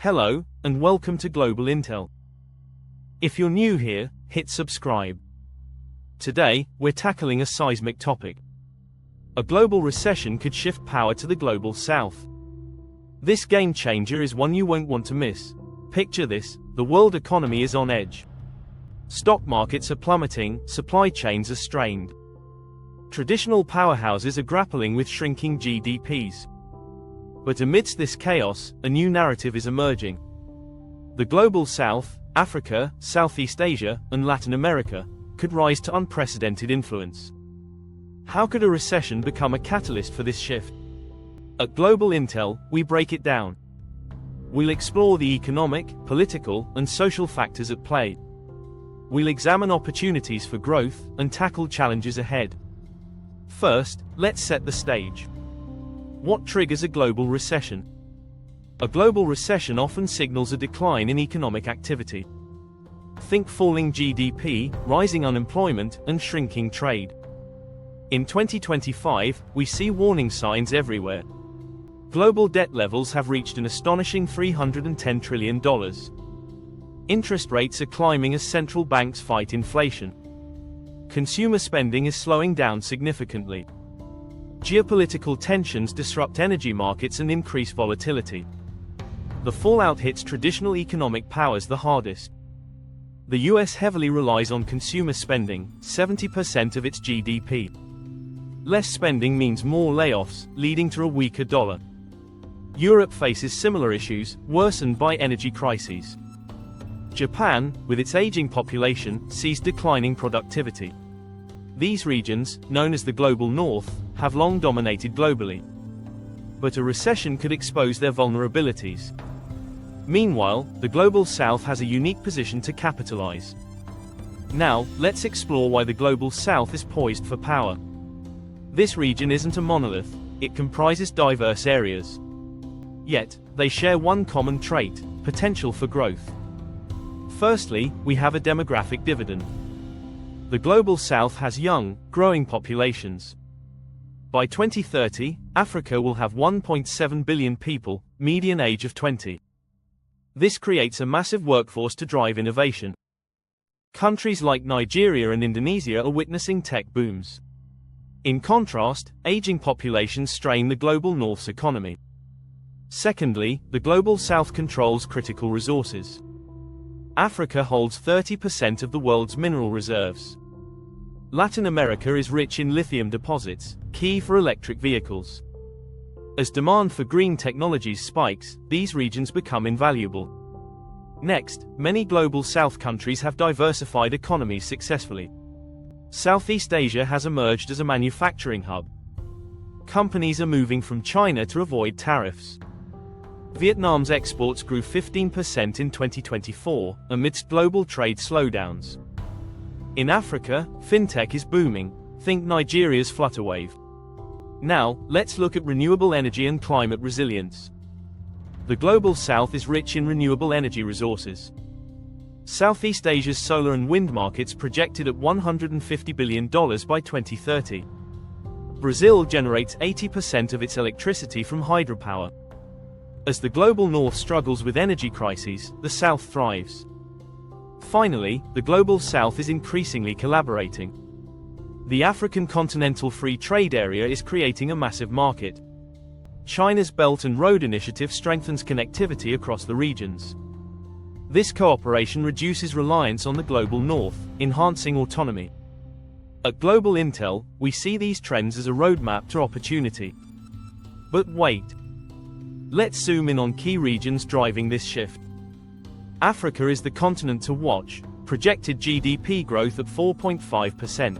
Hello, and welcome to Global Intel. If you're new here, hit subscribe. Today, we're tackling a seismic topic. A global recession could shift power to the global south. This game changer is one you won't want to miss. Picture this: the world economy is on edge. Stock markets are plummeting, supply chains are strained. Traditional powerhouses are grappling with shrinking GDPs. But amidst this chaos, a new narrative is emerging. The global south, Africa, Southeast Asia, and Latin America, could rise to unprecedented influence. How could a recession become a catalyst for this shift? At Global Intel, we break it down. We'll explore the economic, political, and social factors at play. We'll examine opportunities for growth and tackle challenges ahead. First, let's set the stage. What triggers a global recession? A global recession often signals a decline in economic activity. Think falling GDP, rising unemployment, and shrinking trade. In 2025, we see warning signs everywhere. Global debt levels have reached an astonishing $310 trillion. Interest rates are climbing as central banks fight inflation. Consumer spending is slowing down significantly. Geopolitical tensions disrupt energy markets and increase volatility. The fallout hits traditional economic powers the hardest. The US heavily relies on consumer spending, 70% of its GDP. Less spending means more layoffs, leading to a weaker dollar. Europe faces similar issues, worsened by energy crises. Japan, with its aging population, sees declining productivity. These regions, known as the Global North, have long dominated globally. But a recession could expose their vulnerabilities. Meanwhile, the Global South has a unique position to capitalize. Now, let's explore why the Global South is poised for power. This region isn't a monolith, it comprises diverse areas. Yet, they share one common trait: potential for growth. Firstly, we have a demographic dividend. The Global South has young, growing populations. By 2030, Africa will have 1.7 billion people, median age of 20. This creates a massive workforce to drive innovation. Countries like Nigeria and Indonesia are witnessing tech booms. In contrast, aging populations strain the Global North's economy. Secondly, the Global South controls critical resources. Africa holds 30% of the world's mineral reserves. Latin America is rich in lithium deposits, key for electric vehicles. As demand for green technologies spikes, these regions become invaluable. Next, many Global South countries have diversified economies successfully. Southeast Asia has emerged as a manufacturing hub. Companies are moving from China to avoid tariffs. Vietnam's exports grew 15% in 2024, amidst global trade slowdowns. In Africa, fintech is booming. Think Nigeria's Flutterwave. Now, let's look at renewable energy and climate resilience. The Global South is rich in renewable energy resources. Southeast Asia's solar and wind markets projected at $150 billion by 2030. Brazil generates 80% of its electricity from hydropower. As the Global North struggles with energy crises, the South thrives. Finally, the Global South is increasingly collaborating. The African Continental Free Trade Area is creating a massive market. China's Belt and Road Initiative strengthens connectivity across the regions. This cooperation reduces reliance on the Global North, enhancing autonomy. At Global Intel, we see these trends as a roadmap to opportunity. But wait. Let's zoom in on key regions driving this shift. Africa is the continent to watch, projected GDP growth at 4.5%.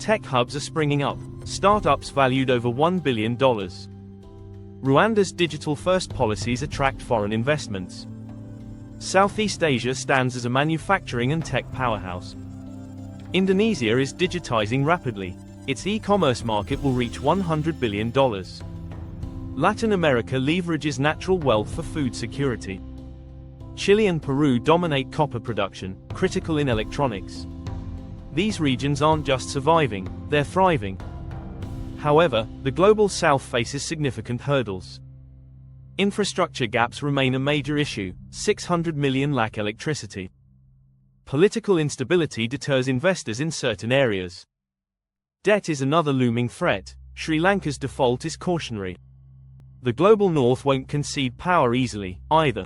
Tech hubs are springing up, startups valued over $1 billion. Rwanda's digital-first policies attract foreign investments. Southeast Asia stands as a manufacturing and tech powerhouse. Indonesia is digitizing rapidly. Its e-commerce market will reach $100 billion. Latin America leverages natural wealth for food security. Chile and Peru dominate copper production, critical in electronics. These regions aren't just surviving, they're thriving. However, the Global South faces significant hurdles. Infrastructure gaps remain a major issue, 600 million lack electricity. Political instability deters investors in certain areas. Debt is another looming threat. Sri Lanka's default is cautionary. The global north won't concede power easily, either.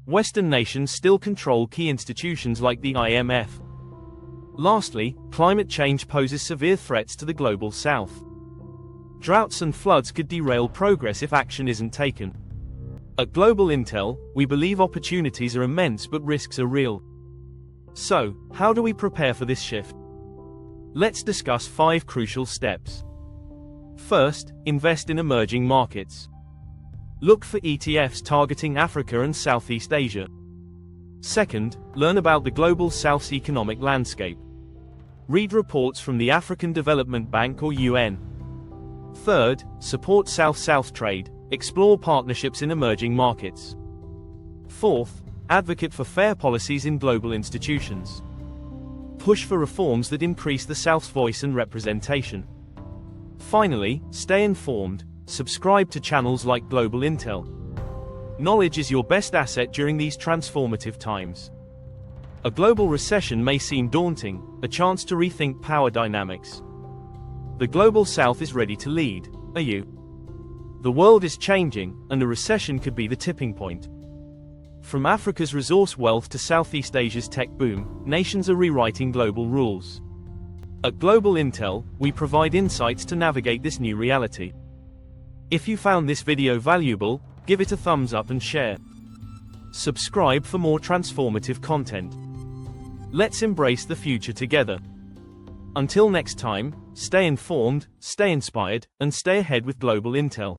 Western nations still control key institutions like the IMF. Lastly, climate change poses severe threats to the global south. Droughts and floods could derail progress if action isn't taken. At Global Intel, we believe opportunities are immense but risks are real. So, how do we prepare for this shift? Let's discuss 5 crucial steps. First, invest in emerging markets. Look for ETFs targeting Africa and Southeast Asia. Second, learn about the Global South's economic landscape. Read reports from the African Development Bank or UN. Third, support South-South trade, explore partnerships in emerging markets. Fourth, advocate for fair policies in global institutions. Push for reforms that increase the South's voice and representation. Finally, stay informed, subscribe to channels like Global Intel. Knowledge is your best asset during these transformative times. A global recession may seem daunting, a chance to rethink power dynamics. The global south is ready to lead, are you? The world is changing, and a recession could be the tipping point. From Africa's resource wealth to Southeast Asia's tech boom, nations are rewriting global rules. At Global Intel, we provide insights to navigate this new reality. If you found this video valuable, give it a thumbs up and share. Subscribe for more transformative content. Let's embrace the future together. Until next time, stay informed, stay inspired, and stay ahead with Global Intel.